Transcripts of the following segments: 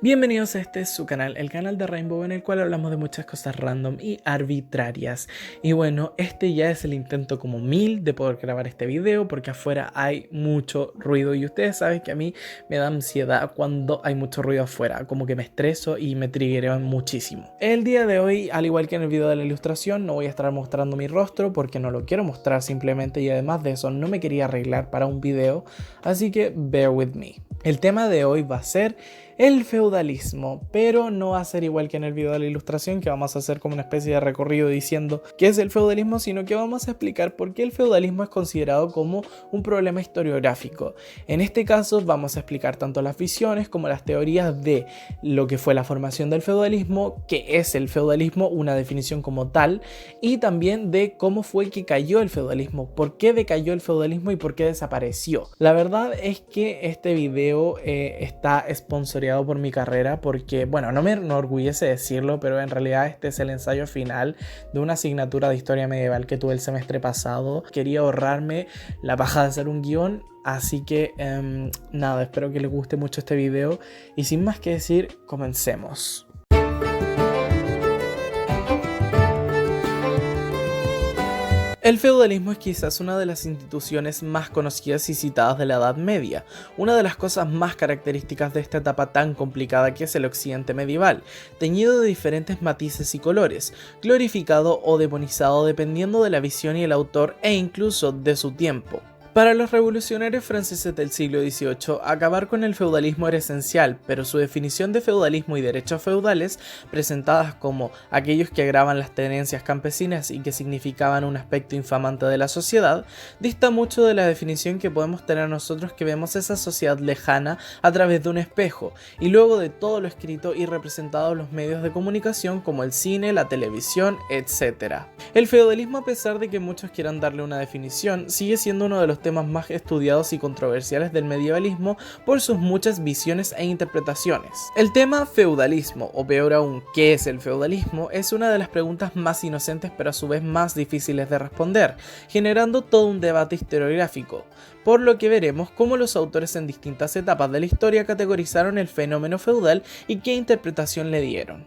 Bienvenidos a este su canal, el canal de Rainbow, en el cual hablamos de muchas cosas random y arbitrarias. Y bueno, este ya es el intento como 1000 de poder grabar este video, porque afuera hay mucho ruido y ustedes saben que a mí me da ansiedad cuando hay mucho ruido afuera, como que me estreso y me triggereo muchísimo. El día de hoy, al igual que en el video de la ilustración, no voy a estar mostrando mi rostro porque no lo quiero mostrar simplemente, y además de eso no me quería arreglar para un video, así que bear with me. El tema de hoy va a ser el feudalismo, pero no va a ser igual que en el video de la ilustración, que vamos a hacer como una especie de recorrido diciendo qué es el feudalismo, sino que vamos a explicar por qué el feudalismo es considerado como un problema historiográfico. En este caso vamos a explicar tanto las visiones como las teorías de lo que fue la formación del feudalismo, qué es el feudalismo, una definición como tal, y también de cómo fue que cayó el feudalismo, por qué decayó el feudalismo y por qué desapareció. La verdad es que este video está sponsorizado por mi carrera porque, bueno, no me enorgullece decirlo, pero en realidad este es el ensayo final de una asignatura de historia medieval que tuve el semestre pasado. Quería ahorrarme la paja de hacer un guión, así que nada, espero que les guste mucho este video y sin más que decir, comencemos. El feudalismo es quizás una de las instituciones más conocidas y citadas de la Edad Media, una de las cosas más características de esta etapa tan complicada que es el occidente medieval, teñido de diferentes matices y colores, glorificado o demonizado dependiendo de la visión y el autor e incluso de su tiempo. Para los revolucionarios franceses del siglo XVIII, acabar con el feudalismo era esencial, pero su definición de feudalismo y derechos feudales, presentadas como aquellos que agravan las tenencias campesinas y que significaban un aspecto infamante de la sociedad, dista mucho de la definición que podemos tener nosotros que vemos esa sociedad lejana a través de un espejo, y luego de todo lo escrito y representado en los medios de comunicación como el cine, la televisión, etc. El feudalismo, a pesar de que muchos quieran darle una definición, sigue siendo uno de los temas más estudiados y controversiales del medievalismo por sus muchas visiones e interpretaciones. El tema feudalismo, o peor aún, ¿qué es el feudalismo?, es una de las preguntas más inocentes pero a su vez más difíciles de responder, generando todo un debate historiográfico, por lo que veremos cómo los autores en distintas etapas de la historia categorizaron el fenómeno feudal y qué interpretación le dieron.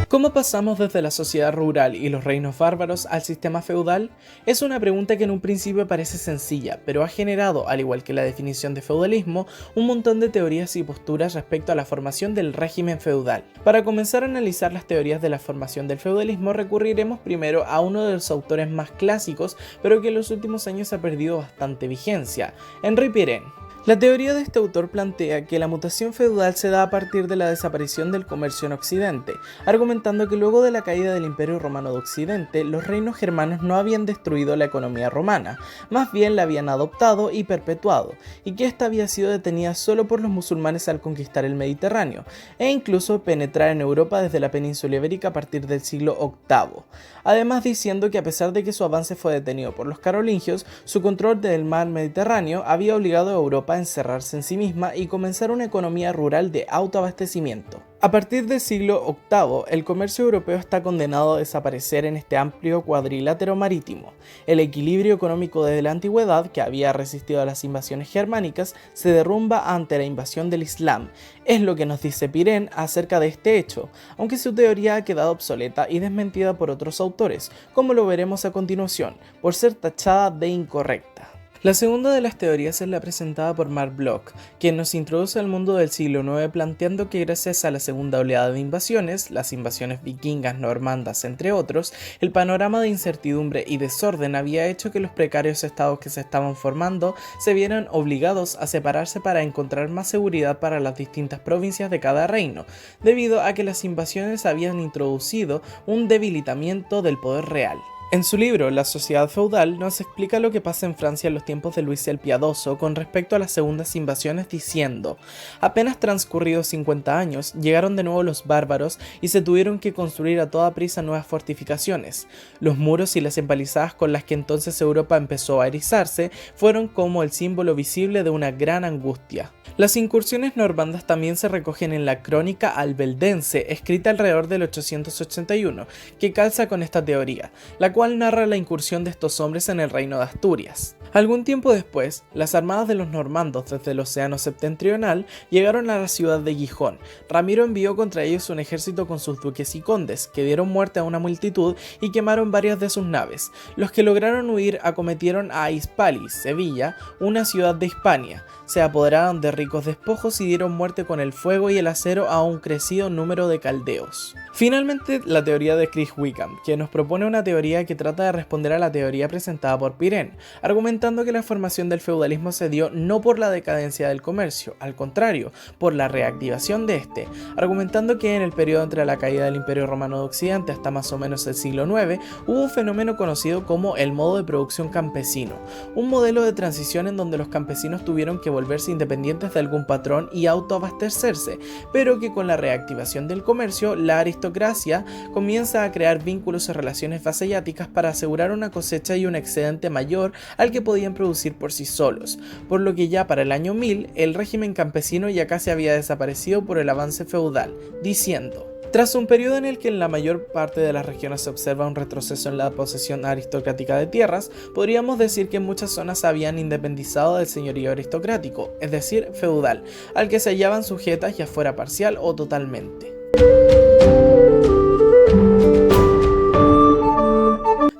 ¿Cómo pasamos desde la sociedad rural y los reinos bárbaros al sistema feudal? Es una pregunta que en un principio parece sencilla, pero ha generado, al igual que la definición de feudalismo, un montón de teorías y posturas respecto a la formación del régimen feudal. Para comenzar a analizar las teorías de la formación del feudalismo, recurriremos primero a uno de los autores más clásicos, pero que en los últimos años ha perdido bastante vigencia, Henri Pirenne. La teoría de este autor plantea que la mutación feudal se da a partir de la desaparición del comercio en Occidente, argumentando que luego de la caída del Imperio Romano de Occidente, los reinos germanos no habían destruido la economía romana, más bien la habían adoptado y perpetuado, y que ésta había sido detenida solo por los musulmanes al conquistar el Mediterráneo, e incluso penetrar en Europa desde la península ibérica a partir del siglo VIII. Además diciendo que a pesar de que su avance fue detenido por los carolingios, su control del mar Mediterráneo había obligado a Europa a encerrarse en sí misma y comenzar una economía rural de autoabastecimiento. A partir del siglo VIII, el comercio europeo está condenado a desaparecer en este amplio cuadrilátero marítimo. El equilibrio económico desde la antigüedad, que había resistido a las invasiones germánicas, se derrumba ante la invasión del Islam. Es lo que nos dice Pirenne acerca de este hecho, aunque su teoría ha quedado obsoleta y desmentida por otros autores, como lo veremos a continuación, por ser tachada de incorrecta. La segunda de las teorías es la presentada por Marc Bloch, quien nos introduce al mundo del siglo IX planteando que gracias a la segunda oleada de invasiones, las invasiones vikingas, normandas, entre otros, el panorama de incertidumbre y desorden había hecho que los precarios estados que se estaban formando se vieran obligados a separarse para encontrar más seguridad para las distintas provincias de cada reino, debido a que las invasiones habían introducido un debilitamiento del poder real. En su libro La sociedad feudal nos explica lo que pasa en Francia en los tiempos de Luis el Piadoso con respecto a las segundas invasiones diciendo: apenas transcurridos 50 años, llegaron de nuevo los bárbaros y se tuvieron que construir a toda prisa nuevas fortificaciones. Los muros y las empalizadas con las que entonces Europa empezó a erizarse fueron como el símbolo visible de una gran angustia. Las incursiones normandas también se recogen en la Crónica Albeldense, escrita alrededor del 881, que calza con esta teoría, la cual narra la incursión de estos hombres en el reino de Asturias. Algún tiempo después, las armadas de los normandos desde el océano septentrional llegaron a la ciudad de Gijón. Ramiro envió contra ellos un ejército con sus duques y condes, que dieron muerte a una multitud y quemaron varias de sus naves. Los que lograron huir acometieron a Hispalis, Sevilla, una ciudad de Hispania. Se apoderaron de ricos despojos y dieron muerte con el fuego y el acero a un crecido número de caldeos. Finalmente, la teoría de Chris Wickham, que nos propone una teoría que trata de responder a la teoría presentada por Pirén, argumentando que la formación del feudalismo se dio no por la decadencia del comercio, al contrario, por la reactivación de este, argumentando que en el periodo entre la caída del Imperio Romano de Occidente hasta más o menos el siglo IX, hubo un fenómeno conocido como el modo de producción campesino, un modelo de transición en donde los campesinos tuvieron que volverse independientes de algún patrón y autoabastecerse, pero que con la reactivación del comercio, la aristocracia comienza a crear vínculos y relaciones vasalláticas para asegurar una cosecha y un excedente mayor al que podían producir por sí solos, por lo que ya para el año 1000 el régimen campesino ya casi había desaparecido por el avance feudal, diciendo: tras un periodo en el que en la mayor parte de las regiones se observa un retroceso en la posesión aristocrática de tierras, podríamos decir que muchas zonas se habían independizado del señorío aristocrático, es decir, feudal, al que se hallaban sujetas ya fuera parcial o totalmente.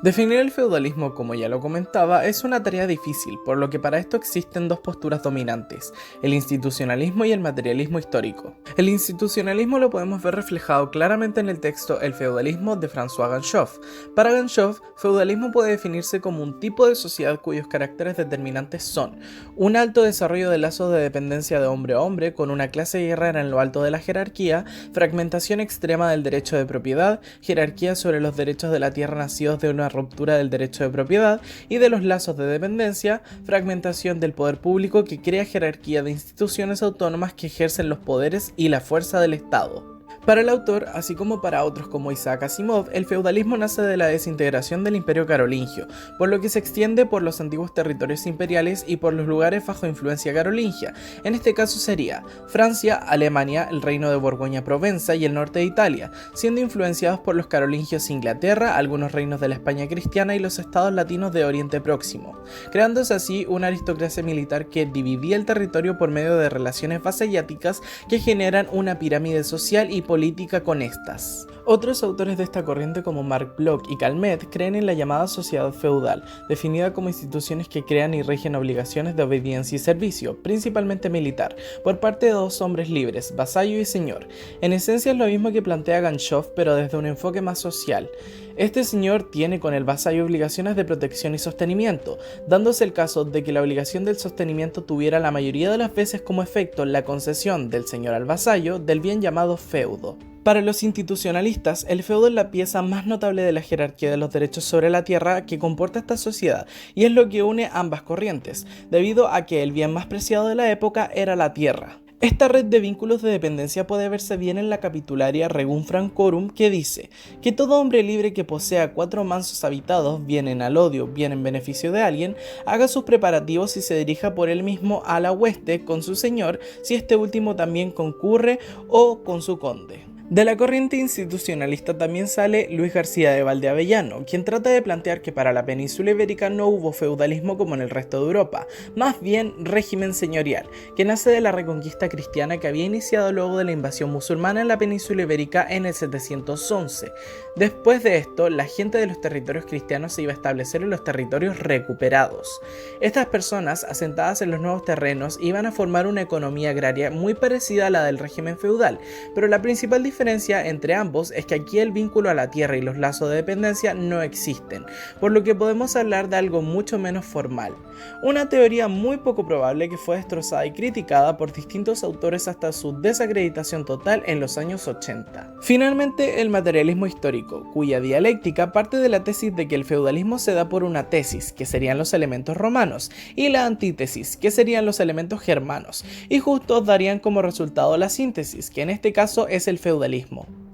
Definir el feudalismo, como ya lo comentaba, es una tarea difícil, por lo que para esto existen dos posturas dominantes, el institucionalismo y el materialismo histórico. El institucionalismo lo podemos ver reflejado claramente en el texto El feudalismo de François Ganchoff. Para Ganchoff, feudalismo puede definirse como un tipo de sociedad cuyos caracteres determinantes son un alto desarrollo de lazos de dependencia de hombre a hombre con una clase guerrera en lo alto de la jerarquía, fragmentación extrema del derecho de propiedad, jerarquía sobre los derechos de la tierra nacidos de una ruptura del derecho de propiedad y de los lazos de dependencia, fragmentación del poder público que crea jerarquía de instituciones autónomas que ejercen los poderes y la fuerza del Estado. Para el autor, así como para otros como Isaac Asimov, el feudalismo nace de la desintegración del Imperio Carolingio, por lo que se extiende por los antiguos territorios imperiales y por los lugares bajo influencia carolingia. En este caso sería Francia, Alemania, el reino de Borgoña-Provenza y el norte de Italia, siendo influenciados por los carolingios Inglaterra, algunos reinos de la España cristiana y los estados latinos de Oriente Próximo, creándose así una aristocracia militar que dividía el territorio por medio de relaciones vasalláticas que generan una pirámide social y política con estas. Otros autores de esta corriente como Marc Bloch y Calmet creen en la llamada sociedad feudal, definida como instituciones que crean y rigen obligaciones de obediencia y servicio, principalmente militar, por parte de dos hombres libres, vasallo y señor. En esencia es lo mismo que plantea Ganchoff, pero desde un enfoque más social. Este señor tiene con el vasallo obligaciones de protección y sostenimiento, dándose el caso de que la obligación del sostenimiento tuviera la mayoría de las veces como efecto la concesión del señor al vasallo del bien llamado feudo. Para los institucionalistas, el feudo es la pieza más notable de la jerarquía de los derechos sobre la tierra que comporta esta sociedad, y es lo que une ambas corrientes, debido a que el bien más preciado de la época era la tierra. Esta red de vínculos de dependencia puede verse bien en la capitularia Regum Francorum, que dice que todo hombre libre que posea 4 mansos habitados, bien en alodio, bien en beneficio de alguien, haga sus preparativos y se dirija por él mismo a la hueste con su señor, si este último también concurre, o con su conde. De la corriente institucionalista también sale Luis García de Valdeavellano, quien trata de plantear que para la península ibérica no hubo feudalismo como en el resto de Europa, más bien régimen señorial, que nace de la reconquista cristiana que había iniciado luego de la invasión musulmana en la península ibérica en el 711. Después de esto, la gente de los territorios cristianos se iba a establecer en los territorios recuperados. Estas personas, asentadas en los nuevos terrenos, iban a formar una economía agraria muy parecida a la del régimen feudal, pero la principal diferencia entre ambos es que aquí el vínculo a la tierra y los lazos de dependencia no existen, por lo que podemos hablar de algo mucho menos formal. Una teoría muy poco probable que fue destrozada y criticada por distintos autores hasta su desacreditación total en los años 80. Finalmente, el materialismo histórico, cuya dialéctica parte de la tesis de que el feudalismo se da por una tesis, que serían los elementos romanos, y la antítesis, que serían los elementos germanos, y justos darían como resultado la síntesis, que en este caso es el feudalismo.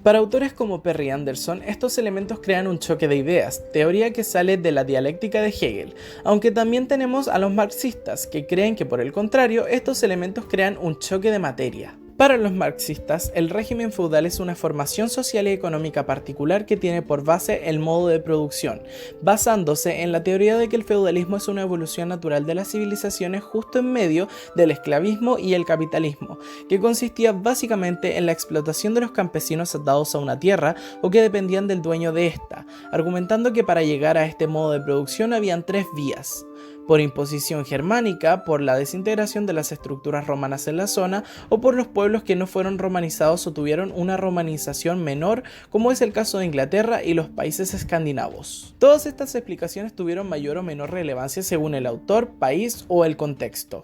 Para autores como Perry Anderson, estos elementos crean un choque de ideas, teoría que sale de la dialéctica de Hegel, aunque también tenemos a los marxistas, que creen que por el contrario, estos elementos crean un choque de materia. Para los marxistas, el régimen feudal es una formación social y económica particular que tiene por base el modo de producción, basándose en la teoría de que el feudalismo es una evolución natural de las civilizaciones justo en medio del esclavismo y el capitalismo, que consistía básicamente en la explotación de los campesinos atados a una tierra o que dependían del dueño de esta, argumentando que para llegar a este modo de producción habían tres vías: por imposición germánica, por la desintegración de las estructuras romanas en la zona, o por los pueblos que no fueron romanizados o tuvieron una romanización menor, como es el caso de Inglaterra y los países escandinavos. Todas estas explicaciones tuvieron mayor o menor relevancia según el autor, país o el contexto.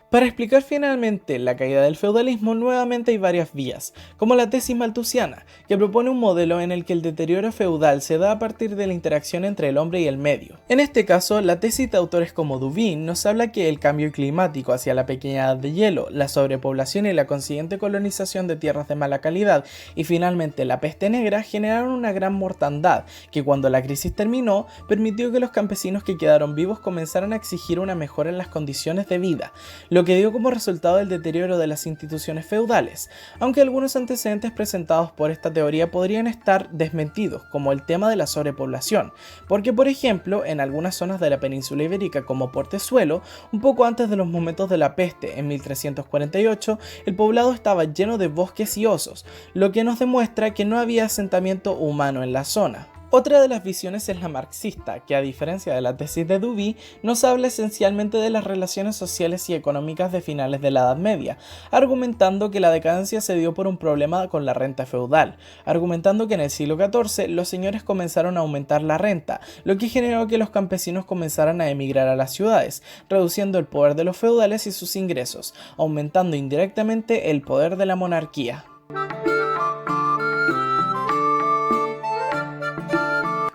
Para explicar finalmente la caída del feudalismo, nuevamente hay varias vías, como la tesis malthusiana, que propone un modelo en el que el deterioro feudal se da a partir de la interacción entre el hombre y el medio. En este caso, la tesis de autores como Duveen nos habla que el cambio climático hacia la pequeña edad de hielo, la sobrepoblación y la consiguiente colonización de tierras de mala calidad y finalmente la peste negra generaron una gran mortandad, que cuando la crisis terminó, permitió que los campesinos que quedaron vivos comenzaran a exigir una mejora en las condiciones de vida, lo que dio como resultado el deterioro de las instituciones feudales, aunque algunos antecedentes presentados por esta teoría podrían estar desmentidos, como el tema de la sobrepoblación, porque por ejemplo, en algunas zonas de la península ibérica como Portezuelo, un poco antes de los momentos de la peste en 1348, el poblado estaba lleno de bosques y osos, lo que nos demuestra que no había asentamiento humano en la zona. Otra de las visiones es la marxista, que a diferencia de la tesis de Dubé, nos habla esencialmente de las relaciones sociales y económicas de finales de la Edad Media, argumentando que la decadencia se dio por un problema con la renta feudal, argumentando que en el siglo XIV los señores comenzaron a aumentar la renta, lo que generó que los campesinos comenzaran a emigrar a las ciudades, reduciendo el poder de los feudales y sus ingresos, aumentando indirectamente el poder de la monarquía.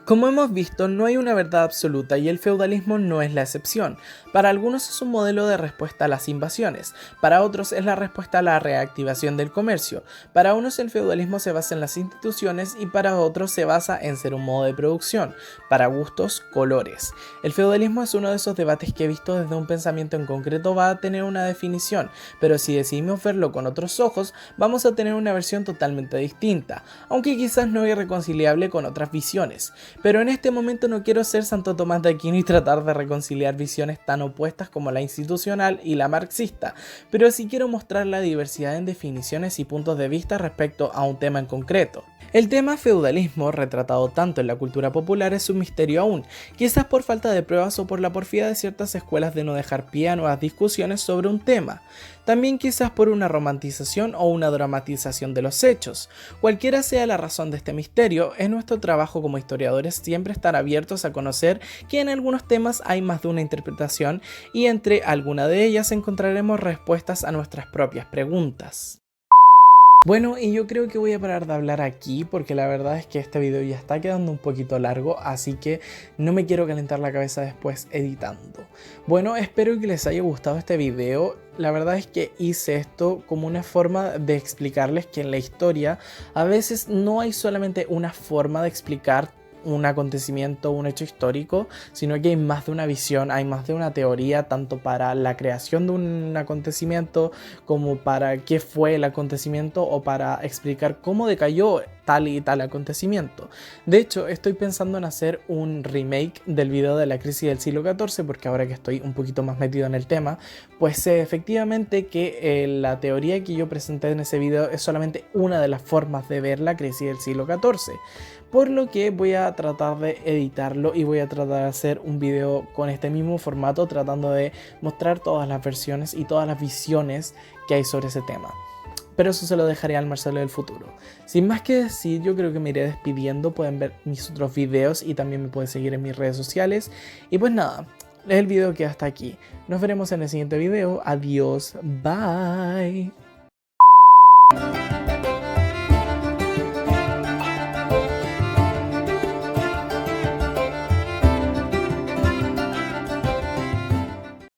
Como hemos visto, no hay una verdad absoluta y el feudalismo no es la excepción. Para algunos es un modelo de respuesta a las invasiones, para otros es la respuesta a la reactivación del comercio, para unos el feudalismo se basa en las instituciones y para otros se basa en ser un modo de producción, para gustos, colores. El feudalismo es uno de esos debates que visto desde un pensamiento en concreto va a tener una definición, pero si decidimos verlo con otros ojos, vamos a tener una versión totalmente distinta, aunque quizás no irreconciliable con otras visiones. Pero en este momento no quiero ser Santo Tomás de Aquino y tratar de reconciliar visiones tan opuestas como la institucional y la marxista, pero sí quiero mostrar la diversidad en definiciones y puntos de vista respecto a un tema en concreto. El tema feudalismo, retratado tanto en la cultura popular, es un misterio aún, quizás por falta de pruebas o por la porfía de ciertas escuelas de no dejar pie a nuevas discusiones sobre un tema. También quizás por una romantización o una dramatización de los hechos. Cualquiera sea la razón de este misterio, es nuestro trabajo como historiadores siempre estar abiertos a conocer que en algunos temas hay más de una interpretación y entre alguna de ellas encontraremos respuestas a nuestras propias preguntas. Bueno, y yo creo que voy a parar de hablar aquí porque la verdad es que este video ya está quedando un poquito largo, así que no me quiero calentar la cabeza después editando. Bueno, espero que les haya gustado este video. La verdad es que hice esto como una forma de explicarles que en la historia a veces no hay solamente una forma de explicar un acontecimiento, un hecho histórico, sino que hay más de una visión, hay más de una teoría, tanto para la creación de un acontecimiento como para qué fue el acontecimiento o para explicar cómo decayó tal y tal acontecimiento. De hecho, estoy pensando en hacer un remake del video de la crisis del siglo XIV, porque ahora que estoy un poquito más metido en el tema, pues sé efectivamente que la teoría que yo presenté en ese video es solamente una de las formas de ver la crisis del siglo XIV. Por lo que voy a tratar de editarlo y voy a tratar de hacer un video con este mismo formato, tratando de mostrar todas las versiones y todas las visiones que hay sobre ese tema. Pero eso se lo dejaré al Marcelo del futuro. Sin más que decir, yo creo que me iré despidiendo. Pueden ver mis otros videos y también me pueden seguir en mis redes sociales. Y pues nada, el video queda hasta aquí. Nos veremos en el siguiente video. Adiós, bye.